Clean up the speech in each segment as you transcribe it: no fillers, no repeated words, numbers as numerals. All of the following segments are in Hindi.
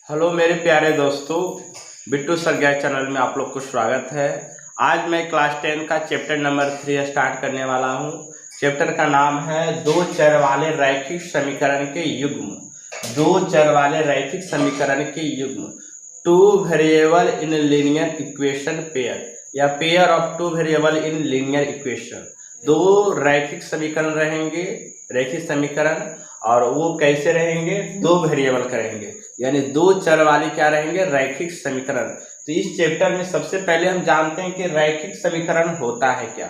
हेलो मेरे प्यारे दोस्तों, बिट्टू सर गैस चैनल में आप लोग को स्वागत है। आज मैं क्लास 10 का चैप्टर नंबर 3 स्टार्ट करने वाला हूँ। चैप्टर का नाम है दो चर वाले रैखिक समीकरण के युग्म। दो चर वाले रैखिक समीकरण के युग्म, two variable in linear equation pair या pair of two variable in linear equation. दो रैखिक समीकरण रहेंगे, रैखिक समीकरण, और वो कैसे रहेंगे? दो वेरिएबल करेंगे, यानी दो चर वाले क्या रहेंगे? रैखिक समीकरण। तो इस चैप्टर में सबसे पहले हम जानते हैं कि रैखिक समीकरण होता है क्या।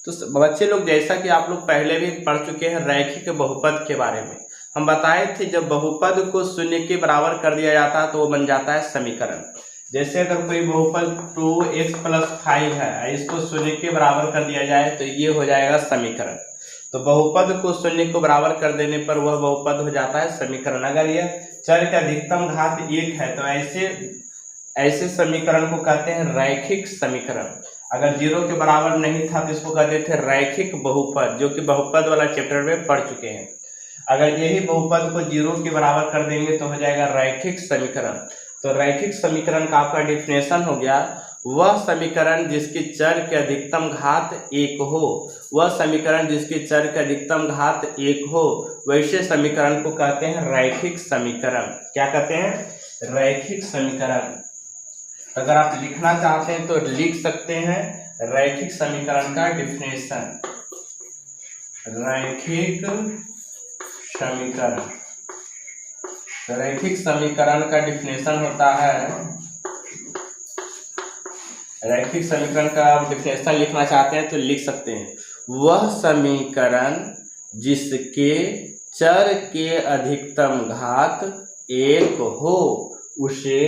तो बच्चे लोग, जैसा कि आप लोग पहले भी पढ़ चुके हैं रैखिक बहुपद के बारे में, हम बताए थे जब बहुपद को शून्य के बराबर कर दिया जाता है तो वो बन जाता है समीकरण। जैसे अगर कोई बहुपद 2x+5 है, इसको शून्य के बराबर कर दिया जाए तो ये हो जाएगा समीकरण। तो बहुपद को शून्य को बराबर कर देने पर वह बहुपद हो जाता है समीकरण। अगर यह चर का अधिकतम घात 1 है तो ऐसे समीकरण को कहते हैं रैखिक समीकरण। अगर 0 के बराबर नहीं था तो इसको कहते थे रैखिक बहुपद, जो कि बहुपद वाला चैप्टर में पढ़ चुके हैं। अगर यही बहुपद को 0 के बराबर कर देंगे तो हो जाएगा रैखिक समीकरण। तो रैखिक समीकरण का आपका डिफिनेशन हो गया, वह समीकरण जिसकी चर के अधिकतम घात 1 हो। वह समीकरण जिसकी चर के अधिकतम घात 1 हो, वैसे समीकरण को कहते हैं रैखिक समीकरण। क्या कहते हैं? रैखिक समीकरण। अगर आप लिखना चाहते हैं तो लिख सकते हैं रैखिक समीकरण का डिफिनेशन। रैखिक समीकरण, तो रैखिक समीकरण का डिफिनेशन होता है, रैखिक समीकरण का आप डिफिनेशन लिखना चाहते हैं तो लिख सकते हैं, वह समीकरण जिसके चर के अधिकतम घात 1 हो उसे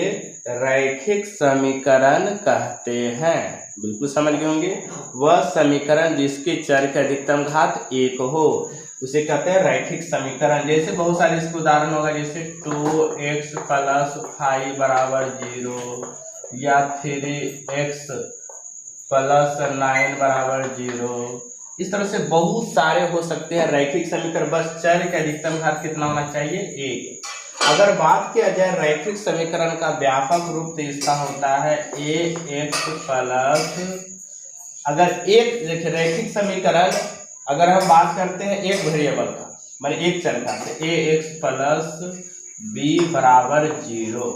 रैखिक समीकरण कहते हैं। बिल्कुल समझ गए होंगे। वह समीकरण जिसके चर के अधिकतम घात 1 हो उसे कहते हैं रैखिक समीकरण। जैसे बहुत सारे इसके उदाहरण होगा, जैसे 2x+5 = 0 या 3x+9 = 0। इस तरह से बहुत सारे हो सकते हैं रैखिक समीकरण। बस चर के अधिकतम घात कितना होना चाहिए? 1। अगर बात किया जाए रैखिक समीकरण का व्यापक रूप तो इसका होता है अगर एक, देखिए रैखिक समीकरण अगर हम बात करते हैं एक वेरिएबल का, माने एक चर का, तो ax+b = 0।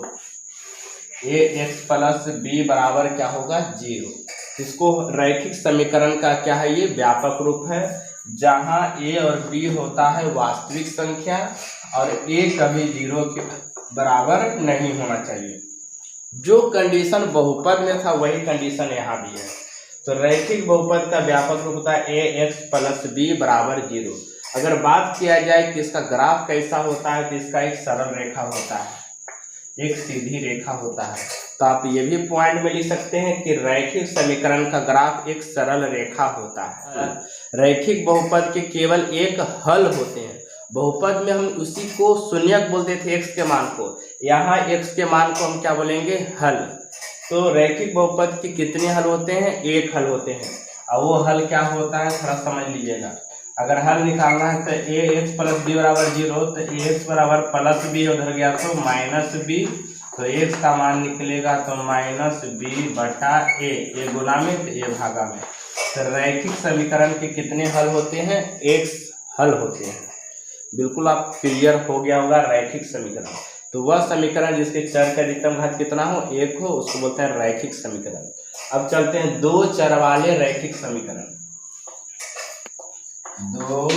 ax+b बराबर क्या होगा? 0। इसको रैखिक समीकरण का क्या है? ये व्यापक रूप है, जहां a और b होता है वास्तविक संख्या और a कभी 0 के बराबर नहीं होना चाहिए। जो कंडीशन बहुपद में था वही कंडीशन यहाँ भी है। तो रैखिक बहुपद का व्यापक रूप होता है ax+b = 0। अगर बात किया जाए कि इसका ग्राफ कैसा होता है तो इसका एक सरल रेखा होता है, एक सीधी रेखा होता है। तो आप ये भी पॉइंट में लिख सकते हैं कि रैखिक समीकरण का ग्राफ एक सरल रेखा होता है। रैखिक बहुपद के केवल एक हल होते हैं। बहुपद में हम उसी को शून्यक बोलते थे, x के मान को, यहाँ x के मान को हम क्या बोलेंगे? हल। तो रैखिक बहुपद के कितने हल होते हैं? एक हल होते हैं। और वो हल क्या होता है थोड़ा समझ लीजिएगा। अगर हल निकालना है तो ax+b = 0, तो ax + b उधर गया तो -b, तो x का मान निकलेगा तो -b/a, ये गुना में तो ये भागा में। तो रैखिक समीकरण के कितने हल होते हैं? x हल होते हैं। बिल्कुल आप क्लियर हो गया होगा रैखिक समीकरण। तो वह समीकरण जिसके चर का अधिकतम घात कितना हो? 1 हो, उसको बोलते हैं रैखिक समीकरण। अब चलते हैं दो चर वाले रैखिक समीकरण। दो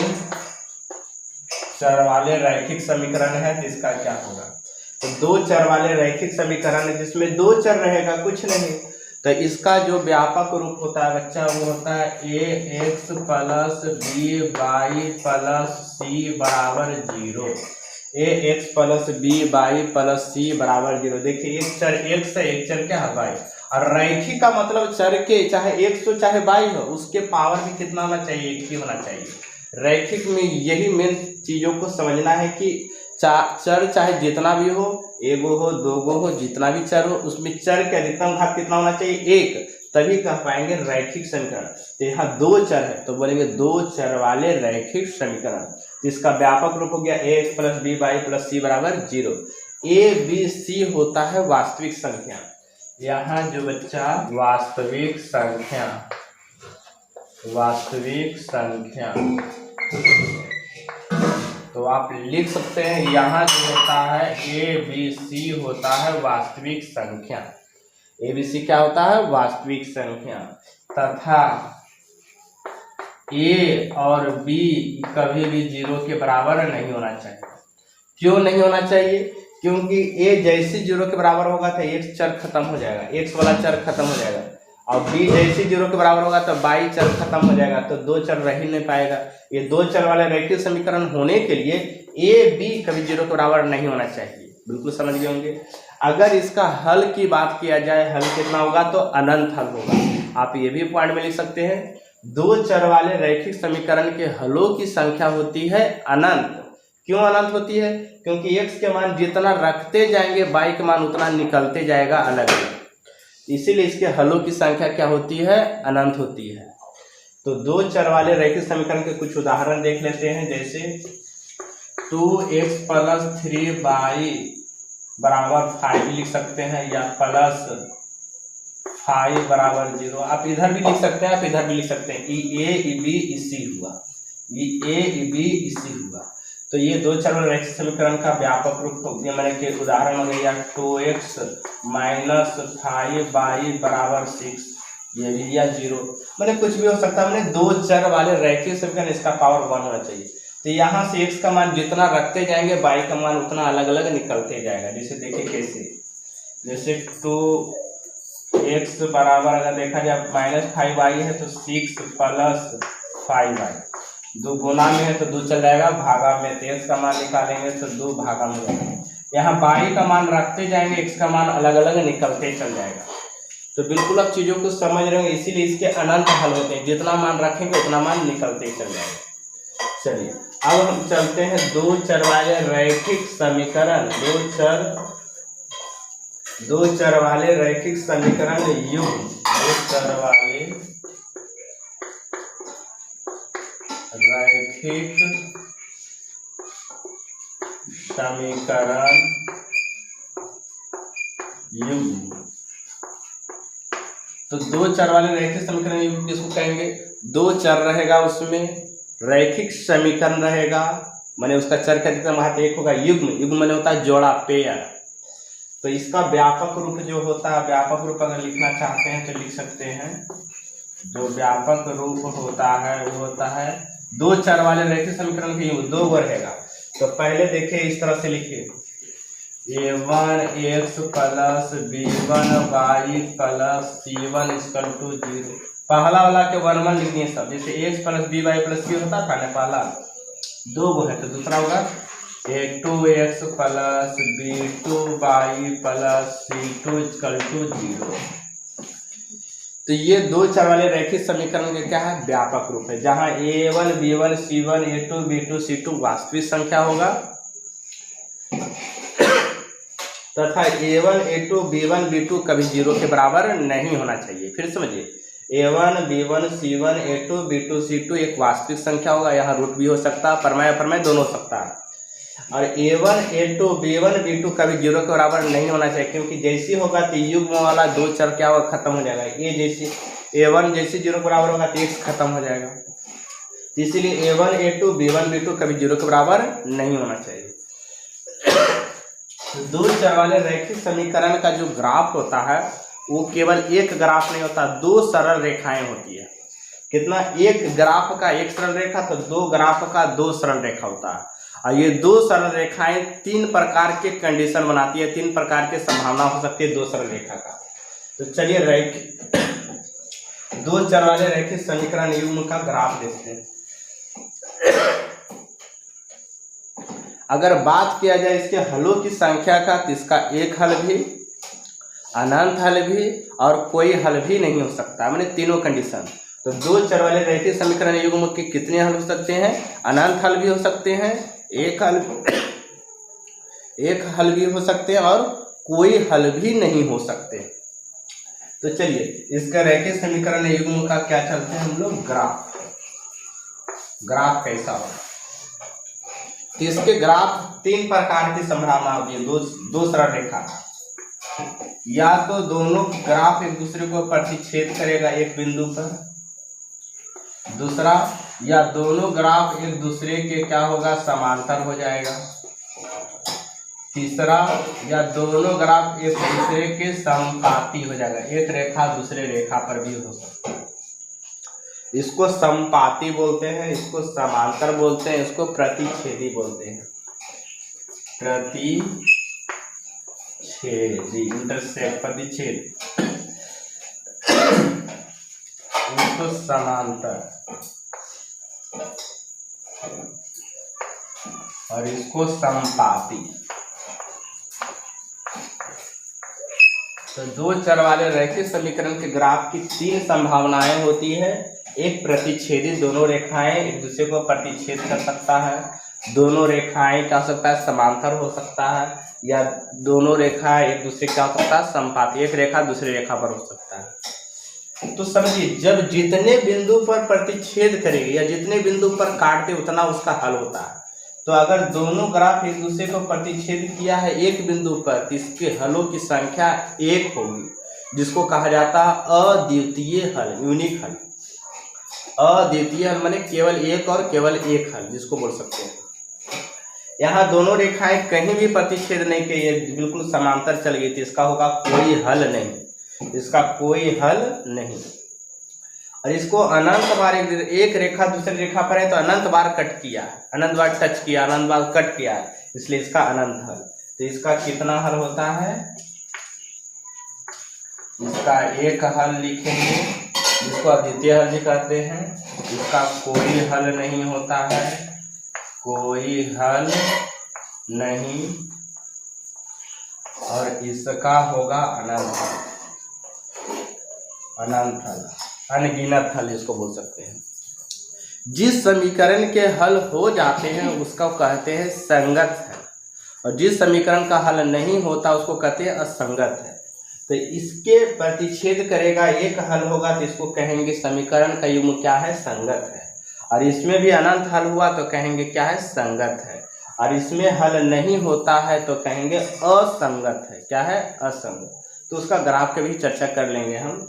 चर वाले रैखिक समीकरण है तो इसका क्या होगा? तो दो चर वाले रैखिक समीकरण जिसमें दो चर रहेगा, कुछ नहीं, तो इसका जो व्यापक रूप होता है बच्चा वो होता है ax+by+c = 0। ax+by+c = 0। देखिए एक चर x है, एक चर क्या है? y। और रैखिक का मतलब चर के चाहे x हो चाहे y हो, उसके पावर भी कितना होना चाहिए? 1 ही होना चाहिए। रैखिक में यही मेन चीजों को समझना है कि चर चाहे जितना भी हो, 1 हो 2 हो, जितना भी चर हो, उसमें चर के अधिकतम घात कितना होना चाहिए? 1, तभी कह पाएंगे रैखिक समीकरण। तो यहाँ दो चर है तो बोलेंगे दो चर वाले रैखिक समीकरण। इसका व्यापक रूप हो गया ax+by+c = 0। ABC होता है वास्तविक संख्या। यहाँ जो बच्चा वास्तविक संख्या तो आप लिख सकते हैं, यहाँ जो होता है ABC होता है वास्तविक संख्या। ABC क्या होता है? वास्तविक संख्या। तथा A और B कभी भी 0 के बराबर नहीं होना चाहिए। क्यों नहीं होना चाहिए? क्योंकि A जैसे 0 के बराबर होगा तो x चर खत्म हो जाएगा, x वाला चर खत्म हो जाएगा, और B जैसे 0 के बराबर होगा तो y चर खत्म हो जाएगा, तो दो चर रह ही नहीं पाएगा। ये दो चर वाले रैखिक समीकरण होने के लिए A B कभी 0 के बराबर नहीं होना चाहिए। बिल्कुल समझ गए होंगे। अगर इसका हल की बात किया जाए, हल कितना होगा? तो अनंत हल होगा। आप ये भी पॉइंट में लिख सकते हैं, दो चर वाले रैखिक समीकरण के हलों की संख्या होती है अनंत। क्यों अनंत होती है? क्योंकि x के मान जितना रखते जाएंगे y के मान उतना निकलते जाएगा अलग अलग, इसीलिए इसके हलों की संख्या क्या होती है? अनंत होती है। तो दो चर वाले रैखिक समीकरण के कुछ उदाहरण देख लेते हैं, जैसे 2x + 3y बराबर 5 लिख सकते हैं, या प्लस 5 बराबर 0। आप इधर भी लिख सकते हैं, आप इधर भी लिख सकते हैं। a b इसी हुआ, ये a b इसी हुआ। तो ये दो चर वाले रैखिक समीकरण का व्यापक रूप मैंने के उदाहरण हो गया 2x - 5y बराबर 6, ये भी दिया 0। मैंने कुछ भी हो सकता है, मैंने दो चर वाले रैखिक समीकरण, इसका पावर 1 होना चाहिए। तो यहाँ से x का मान जितना रखते जाएंगे y का मान उतना अलग अलग निकलते जाएगा। जैसे देखिए कैसे, जैसे 2x बराबर अगर देखा जाए -5y है तो 6 + 5y, दो गुना में है तो 2 चल जाएगा, भागा में तो x का मान निकालेंगे तो 2 भागा में जाएगा। यहाँ y का मान रखते जाएंगे, x का मान अलग अलग निकलते चल जाएगा। तो बिल्कुल आप चीजों को समझ रहे होंगे, इसीलिए इसके अनंत हल होते हैं, जितना मान रखेंगे उतना मान निकलते चल जाएगा। चलिए अब हम चलते हैं दो चर वाले रैखिक समीकरण, दो चर वाले रैखिक समीकरण युग्म, दो चर वाले रैखिक समीकरण युग्म। तो दो चर वाले रैखिक समीकरण युग्म किसको कहेंगे? दो चर रहेगा, उसमें रैखिक समीकरण रहेगा, माने उसका चर का जितना महत्व एक होगा। युग्म माने होता है जोड़ा, पेयर। तो इसका व्यापक रूप जो होता है, व्यापक रूप अगर लिखना चाहते हैं तो लिख सकते हैं। जो व्यापक रूप होता है वो होता है दो चर वाले रैखिक समीकरण के युग्म, दो गो रहेगा। तो पहले देखिए इस तरह से लिखिए, a1x + b1y + c1 = 0। पहला वाला के 1 लिखनी है सब, जैसे x + by + c होता था ना, पहला दो गो है तो दूसरा होगा a2x + b2y + c2 = 0। तो ये दो चर वाले रैखिक समीकरण के क्या है? व्यापक रूप है, जहां a1 b1 c1 a2 b2 c2 वास्तविक संख्या होगा, तथा a1 a2 b1 b2 कभी 0 के बराबर नहीं होना चाहिए। फिर समझिए, a1 b1 c1 a2 b2 c2 एक वास्तविक संख्या होगा, यहाँ रूट भी हो सकता है, परमेय अपरमेय दोनों हो सकता है। और a1 a2 b1 b2 कभी 0 के बराबर नहीं होना चाहिए, क्योंकि जैसी होगा तो युग्म वाला दो चर क्या होगा? खत्म हो जाएगा। a1 जैसे 0 के बराबर होगा तो x खत्म हो जाएगा, इसीलिए a1 a2 b1 b2 कभी 0 के बराबर नहीं होना चाहिए। दो चर वाले रैखिक समीकरण का जो ग्राफ होता है वो केवल एक ग्राफ नहीं होता, दो सरल रेखाएं होती है। कितना? एक ग्राफ का एक सरल रेखा, तो दो ग्राफ का दो सरल रेखा होता है। और ये दो सरल रेखाएं तीन प्रकार के कंडीशन बनाती है, तीन प्रकार के संभावना हो सकती है दो सरल रेखा का। तो चलिए दो चर वाले रैखिक समीकरण युग्म का ग्राफ देखते हैं। अगर बात किया जाए इसके हलों की संख्या का, तो इसका एक हल भी, अनंत हल भी और कोई हल भी नहीं हो सकता, मैंने तीनों कंडीशन। तो दो चर वाले रैखिक समीकरण युग्म के कितने हल हो सकते हैं? अनंत हल भी हो सकते हैं, एक हल भी हो सकते हैं और कोई हल भी नहीं हो सकते। तो चलिए इसका रैखिक समीकरण युग्म का क्या चलते हैं हम लोग? ग्राफ कैसा होगा? तो इसके ग्राफ तीन प्रकार की संभावना होगी। दो सरल रेखा, या तो दोनों ग्राफ एक दूसरे को प्रतिच्छेद करेगा एक बिंदु पर, दूसरा या दोनों ग्राफ एक दूसरे के क्या होगा, समांतर हो जाएगा, तीसरा या दोनों ग्राफ एक दूसरे के समपाती हो जाएगा, एक रेखा दूसरे रेखा पर भी हो सकता है। इसको समपाती बोलते हैं, इसको समांतर बोलते हैं, इसको प्रतिच्छेदी बोलते हैं। प्रतिच्छेदी, इंटरसेक्ट, प्रतिच्छेद, इसको समांतर और इसको समपाती। तो दो चर वाले रैखिक समीकरण के ग्राफ की तीन संभावनाएं होती है। एक प्रतिच्छेदी, दोनों रेखाएं एक दूसरे को प्रतिच्छेद कर सकता है, दोनों रेखाएं क्या हो सकता है, समांतर हो सकता है, या दोनों रेखाएं एक दूसरे क्या हो सकता है, समपाती, एक रेखा दूसरी रेखा पर हो सकता है। तो समझिए, जब जितने बिंदु पर प्रतिच्छेद करेगी या जितने बिंदु पर काटते उतना उसका हल होता है। तो अगर दोनों ग्राफ एक दूसरे को प्रतिच्छेद किया है एक बिंदु पर, तो इसके हलों की संख्या एक होगी, जिसको कहा जाता है अद्वितीय हल, यूनिक हल। अद्वितीय हल माने केवल एक और केवल एक हल, जिसको बोल सकते हैं। यहाँ दोनों रेखाएं कहीं भी प्रतिच्छेद नहीं की, बिल्कुल समांतर चल गई थी, इसका होगा कोई हल नहीं, इसका कोई हल नहीं। और इसको अनंत बार एक रेखा दूसरी रेखा पर है तो अनंत बार कट किया, अनंत बार टच किया, अनंत बार कट किया, इसलिए इसका अनंत हल। तो इसका कितना हल होता है, इसका एक हल लिखेंगे, जिसको अद्वितीय हल भी कहते हैं। इसका कोई हल नहीं होता है, कोई हल नहीं, और इसका होगा अनंत हल, अनंत हल, अनगिनत हल इसको बोल सकते हैं। जिस समीकरण के हल हो जाते हैं उसका कहते हैं संगत है, और जिस समीकरण का हल नहीं होता उसको कहते हैं असंगत है। तो इसके प्रतिच्छेद करेगा एक हल होगा तो इसको कहेंगे समीकरण का युग्म क्या है, संगत है। और इसमें भी अनंत हल हुआ तो कहेंगे क्या है, संगत है। और इसमें हल नहीं होता है तो कहेंगे असंगत है, क्या है, असंगत। तो उसका ग्राफ के भी चर्चा कर लेंगे हम।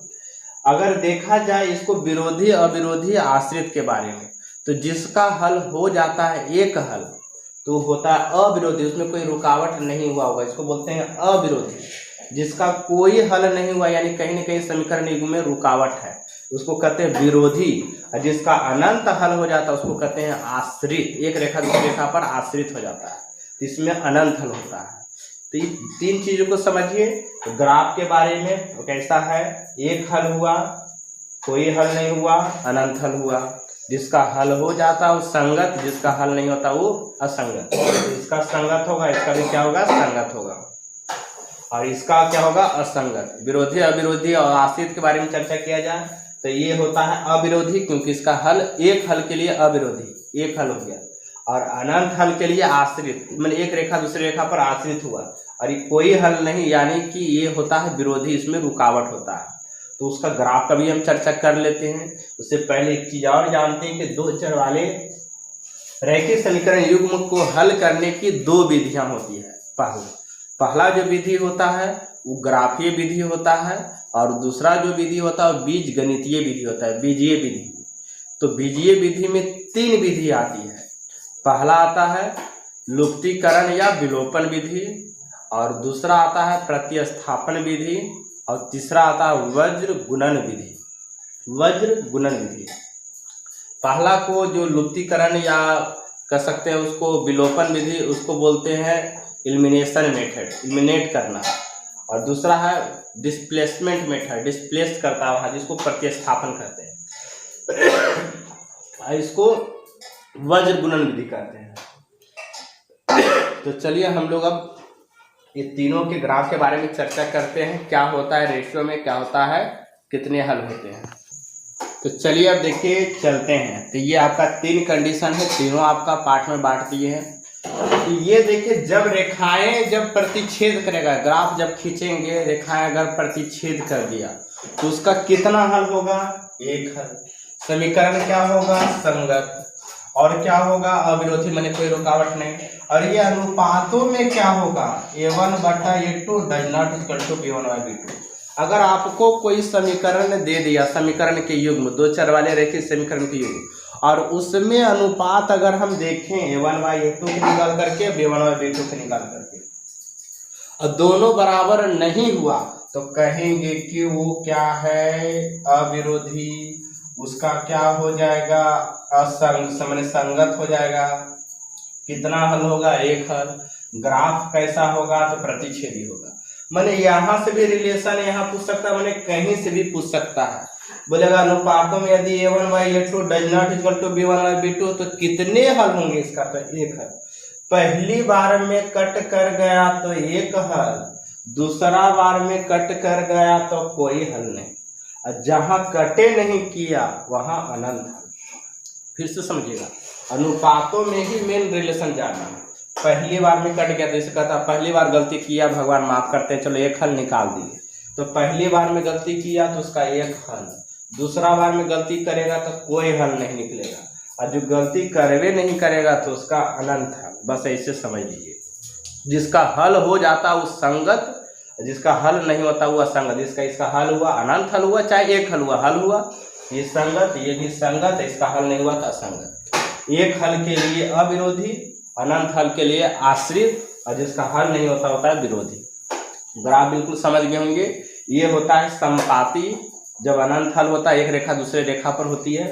अगर देखा जाए इसको विरोधी अविरोधी आश्रित के बारे में, तो जिसका हल हो जाता है एक हल तो होता है अविरोधी, उसमें कोई रुकावट नहीं हुआ होगा, इसको बोलते हैं अविरोधी। जिसका कोई हल नहीं हुआ यानी कहीं न कहीं समीकरण युग्म में रुकावट है, उसको कहते हैं विरोधी। और जिसका अनंत हल हो जाता है उसको कहते हैं आश्रित, एक रेखा दूसरी रेखा पर आश्रित हो जाता है, तो इसमें अनंत हल होता है। तो तीन चीजों को समझिए। तो ग्राफ के बारे में तो कैसा है, एक हल हुआ, कोई हल नहीं हुआ, अनंत हल हुआ। जिसका हल हो जाता है वो संगत, जिसका हल नहीं होता वो असंगत। इसका संगत होगा, इसका भी क्या होगा, संगत होगा, और इसका क्या होगा, असंगत। विरोधी अविरोधी और आश्रित के बारे में चर्चा किया जाए तो ये होता है अविरोधी, क्योंकि इसका हल एक हल के लिए अविरोधी, एक हल हो गया। और अनंत हल के लिए आश्रित, मतलब एक रेखा दूसरी रेखा पर आश्रित हुआ, और ये कोई हल नहीं यानी कि ये होता है विरोधी, इसमें रुकावट होता है। तो उसका ग्राफ का भी हम चर्चा कर लेते हैं। उससे पहले एक चीज और जानते हैं कि दो चर वाले रैखिक समीकरण युग्म को हल करने की दो विधियां होती है। पहला जो विधि होता है वो ग्राफीय विधि होता है, और दूसरा जो विधि होता है वो बीज गणितीय विधि होता है, बीजीय विधि। तो बीजीय विधि में तीन विधि आती है। पहला आता है लुप्तीकरण या विलोपन विधि, और दूसरा आता है प्रतिस्थापन विधि, और तीसरा आता है वज्र गुणन विधि। वज्र गुणन विधि, पहला को जो लुप्तीकरण या कह सकते हैं उसको विलोपन विधि, उसको बोलते हैं एलिमिनेशन मेथड, एलिमिनेट करना। और दूसरा है डिस्प्लेसमेंट मेथड, डिस्प्लेस करता है, जिसको प्रतिस्थापन कहते हैं, इसको वज्र गुणन विधि कहते हैं। तो चलिए हम लोग अब ये तीनों के ग्राफ के बारे में चर्चा करते हैं, क्या होता है रेशियो में, क्या होता है, कितने हल होते हैं। तो चलिए अब देखिए चलते हैं। तो ये आपका तीन कंडीशन है, तीनों आपका पार्ट में बांट दिए हैं। तो ये देखिए, जब रेखाएं जब प्रतिच्छेद करेगा, ग्राफ जब खींचेंगे, रेखाएं अगर प्रतिच्छेद कर दिया तो उसका कितना हल होगा, एक हल। समीकरण क्या होगा, संगत। और क्या होगा, अविरोधी माने कोई रुकावट नहीं। और ये अनुपातों में क्या होगा, A1/A2 does not equal to B1/B2। अगर आपको कोई समीकरण दे दिया, समीकरण के युग्म, दो चर वाले रैखिक समीकरण के युग्म, और उसमें अनुपात अगर हम देखें A1/A2 के निकाल करके, B1/B2 के निकाल करके, और दोनों बराबर नहीं हुआ तो कहेंगे कि वो क्या है, अविरोधी। उसका क्या हो जाएगा, संगत हो जाएगा। कितना हल होगा, एक हल। ग्राफ कैसा होगा, तो प्रतिच्छेदी होगा। मैंने यहाँ से भी रिलेशन यहाँ पूछ सकता है, मैंने कहीं से भी पूछ सकता है। बोलेगा अनुपातों में यदि A1/A2 does not equal to B1/B2 तो कितने हल होंगे इसका, तो एक हल। पहली बार में कट कर गया तो एक हल, दूसरा बार में कट कर गया तो कोई हल नहीं, और जहां कटे नहीं किया वहां अनंत हल। फिर से समझिएगा, अनुपातों में ही मेन रिलेशन जानना है। पहली बार में कट गया तो इसे कहता पहली बार गलती किया, भगवान माफ करते हैं, चलो एक हल निकाल दिए। तो पहली बार में गलती किया तो उसका एक हल, दूसरा बार में गलती करेगा तो कोई हल नहीं निकलेगा, और जो गलती करवे नहीं करेगा तो उसका अनंत हल। बस ऐसे समझ लीजिए, जिसका हल हो जाता वो संगत, जिसका हल नहीं होता वो असंगत। जिसका इसका हल हुआ अनंत हल हुआ, चाहे एक हल हुआ, हल हुआ ये संगत, ये भी संगत, इसका हल नहीं हुआ था असंगत। एक हल के लिए अविरोधी, अनंत हल के लिए आश्रित, और जिसका हल नहीं होता होता है विरोधी। ग्राफ बिल्कुल समझ गए होंगे। ये होता है समपाती, जब अनंत हल होता है एक रेखा दूसरे रेखा पर होती है,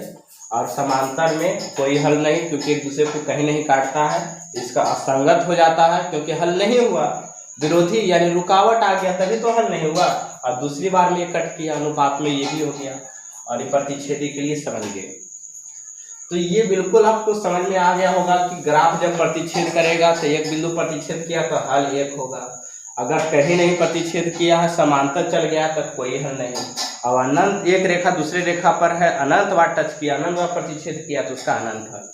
और समांतर में कोई हल नहीं, क्योंकि एक दूसरे को कहीं नहीं काटता है। इसका असंगत हो जाता है क्योंकि हल नहीं हुआ। विरोधी यानी रुकावट आ गया तभी तो हल नहीं हुआ, और दूसरी बार में कट किया, अनुपात में ये भी हो गया। और ये प्रतिच्छेदी के लिए समझ गए। तो ये बिल्कुल आपको समझ में आ गया होगा कि ग्राफ जब प्रतिच्छेद करेगा तो एक बिंदु प्रतिच्छेद किया तो हल एक होगा। अगर कहीं नहीं प्रतिच्छेद किया है, समांतर चल गया तो कोई हल नहीं। अब अनंत, एक रेखा दूसरे रेखा पर है, अनंत बार टच किया, अनंत बार प्रतिच्छेद किया तो उसका अनंत हल।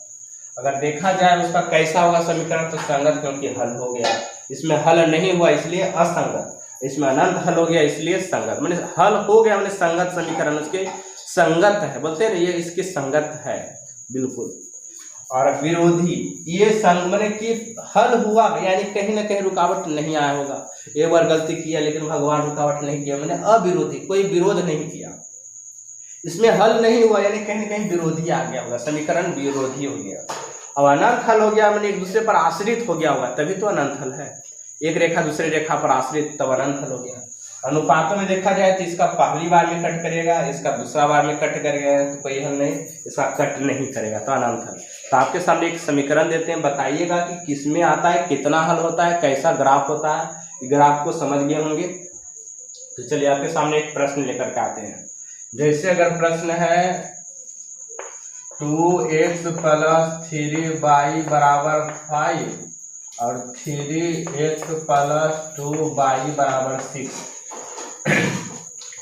अगर देखा जाए उसका कैसा होगा समीकरण, तो संगत, क्योंकि हल हो गया। इसमें हल नहीं हुआ इसलिए असंगत, इसमें अनंत हल हो गया इसलिए संगत। मैंने हल हो गया, मैंने संगत समीकरण उसके संगत है, बोलते हैं ये इसके संगत है बिल्कुल। और विरोधी, ये संग मैंने कि हल हुआ यानी कहीं ना कहीं रुकावट नहीं आया होगा। एक बार गलती किया लेकिन भगवान रुकावट नहीं किया, मैंने अविरोधी, कोई विरोध नहीं किया। इसमें हल नहीं हुआ यानी कहीं ना कहीं विरोधी आ गया होगा, समीकरण विरोधी हो गया। अब अनंत हल हो गया, मैंने एक दूसरे पर आश्रित हो गया होगा, तभी तो अनंत हल है। एक रेखा दूसरे रेखा पर आश्रित, तब अनंत हल हो गया। अनुपातों में देखा जाए तो इसका पहली बार में कट करेगा, इसका दूसरा बार में कट करेगा तो कोई हल नहीं, इसका कट नहीं करेगा तो अनंत हल। तो आपके सामने एक समीकरण देते हैं, बताइएगा कि किसमें आता है, कितना हल होता है, कैसा ग्राफ होता है। ग्राफ को समझ गए होंगे। तो चलिए आपके सामने एक प्रश्न लेकर के आते हैं। जैसे अगर प्रश्न है 2x + 3y = 5 और 3x + 2y = 6।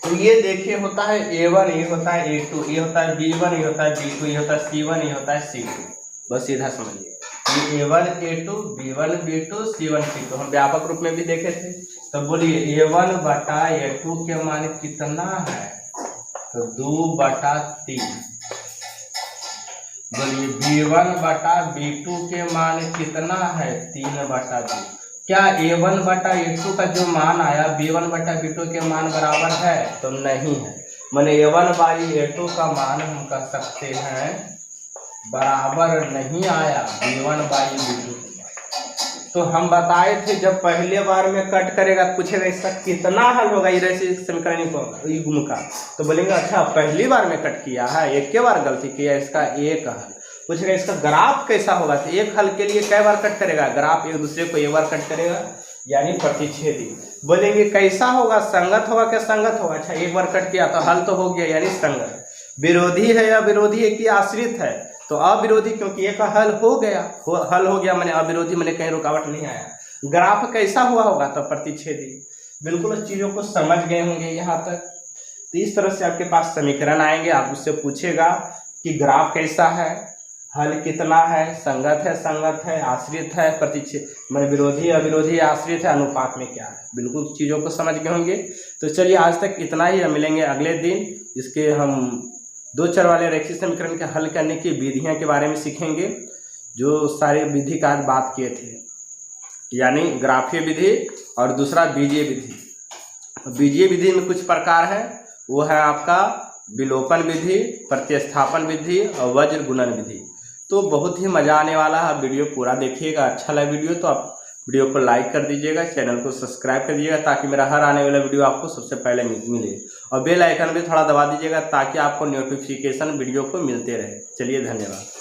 तो ये देखिए होता है A1, ये होता है A2, ये होता है B1, ये होता है B2, ये होता है C1, ये होता है C2। बस सीधा समझिए, ये A1 A2 B1 B2 C1 C2 हम व्यापक रूप में भी देखे थे। तो बोलिए A1/A2 के मान कितना है, तो 2/3। बोलिए B1/B2 के मान कितना है, 3/2। क्या A1/A2 का जो मान आया B1/B2 के मान बराबर है, तो नहीं है। माने A1/A2 का मान हम कह सकते हैं बराबर नहीं आया B1/B2। तो हम बताए थे जब पहले बार में कट करेगा, पूछेगा इसका कितना हल होगा, ये समीकरण युग्म का, तो बोलेंगे अच्छा पहली बार में कट किया है, एक के बार गलती किया, इसका एक हल। पूछेगा इसका ग्राफ कैसा होगा, तो एक हल के लिए कई बार कट करेगा, ग्राफ एक दूसरे को एक बार कट करेगा यानी प्रतिच्छेदी। बोलेंगे कैसा होगा, संगत होगा क्या संगत होगा। अच्छा एक बार कट किया तो हल तो हो गया यानी संगत। विरोधी है या विरोधी है कि आश्रित है, तो अविरोधी, क्योंकि एक हल हो गया, हल हो गया मैंने अविरोधी, मैंने कहीं रुकावट नहीं आया। ग्राफ कैसा हुआ होगा, तो प्रतिच्छेदी। बिल्कुल चीज़ों को समझ गए होंगे यहाँ तक। तो इस तरह से आपके पास समीकरण आएंगे, आप उससे पूछेगा कि ग्राफ कैसा है, हल कितना है, संगत है, आश्रित है, प्रतिच्छेद मैंने विरोधी अविरोधी आश्रित है, अनुपात में क्या है। बिल्कुल चीज़ों को समझ गए होंगे। तो चलिए आज तक इतना ही, मिलेंगे अगले दिन, इसके हम दो चर वाले रैखिक समीकरण के हल करने की विधियां के बारे में सीखेंगे, जो सारी विधि का आज बात किए थे, यानी ग्राफीय विधि और दूसरा बीजीय विधि। बीजीय विधि में कुछ प्रकार है, वो है आपका विलोपन विधि, प्रतिस्थापन विधि और वज्र गुणन विधि। तो बहुत ही मज़ा आने वाला है, वीडियो पूरा देखिएगा। अच्छा लगा वीडियो तो आप वीडियो को लाइक कर दीजिएगा, चैनल को सब्सक्राइब कर दीजिएगा ताकि मेरा हर आने वाला वीडियो आपको सबसे पहले मिले, और बेल आइकन भी थोड़ा दबा दीजिएगा ताकि आपको नोटिफिकेशन वीडियो को मिलते रहे। चलिए, धन्यवाद।